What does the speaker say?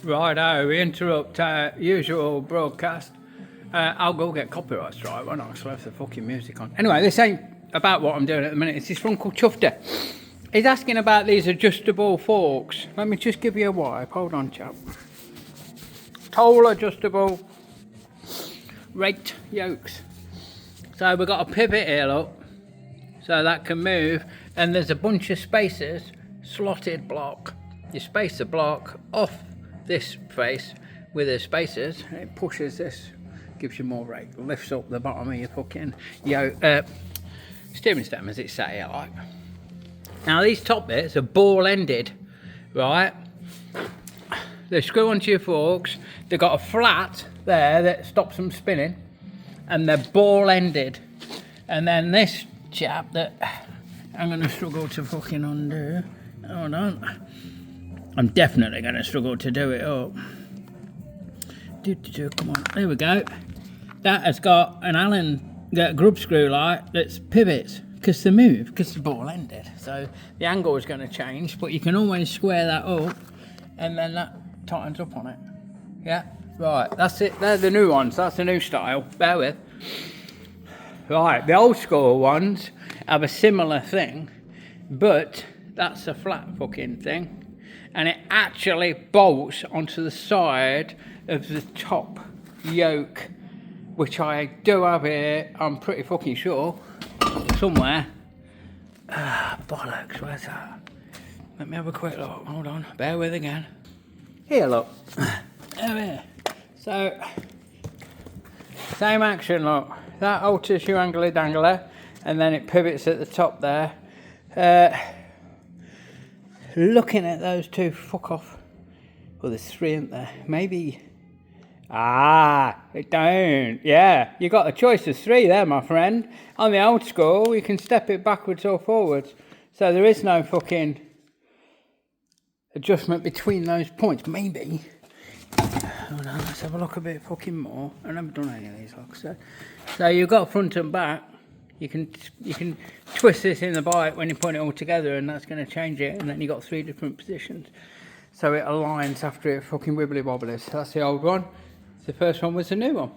Righto, we interrupt our usual broadcast. I'll go get copyright strike, why not? Because I left the fucking music on. Anyway, this ain't about what I'm doing at the minute. It's this one called Chufter. He's asking about these adjustable forks. Let me just give you a wipe. Hold on, chap. Tolle adjustable raked yolks. So we've got a pivot here, look. So that can move. And there's a bunch of spacers, slotted block. You space the block off this face with the spacers, and it pushes this, gives you more rake, lifts up the bottom of your fucking steering stem, as it say, like. Now these top bits are ball ended, right? They screw onto your forks. They've got a flat there that stops them spinning, and they're ball ended. And then this chap that I'm gonna struggle to fucking undo. Hold on. I'm definitely going to struggle to do it up. Come on, there we go. That has got an Allen grub screw light that's pivots because they move, because the ball ended. So the angle is going to change, but you can always square that up and then that tightens up on it. Yeah, right, that's it. They're the new ones. That's the new style. Bear with. Right, the old school ones have a similar thing, but that's a flat fucking thing. And it actually bolts onto the side of the top yoke, which I do have here, I'm pretty fucking sure, somewhere. Bollocks, where's that? Let me have a quick look, hold on, bear with again. Here, look, there. So, same action, look. That alters your angly dangler, and then it pivots at the top there. Looking at those two, fuck off. Well, there's three, isn't there? Maybe. It don't. Yeah, you got a choice of three there, my friend. On the old school, you can step it backwards or forwards. So there is no fucking adjustment between those points. Maybe. Hold on, let's have a look a bit fucking more. I've never done any of these locks. So you've got front and back. You can twist this in the bike when you put it all together, and that's going to change it. And then you got three different positions, so it aligns after it fucking wibbly wobblies. That's the old one. The first one was the new one.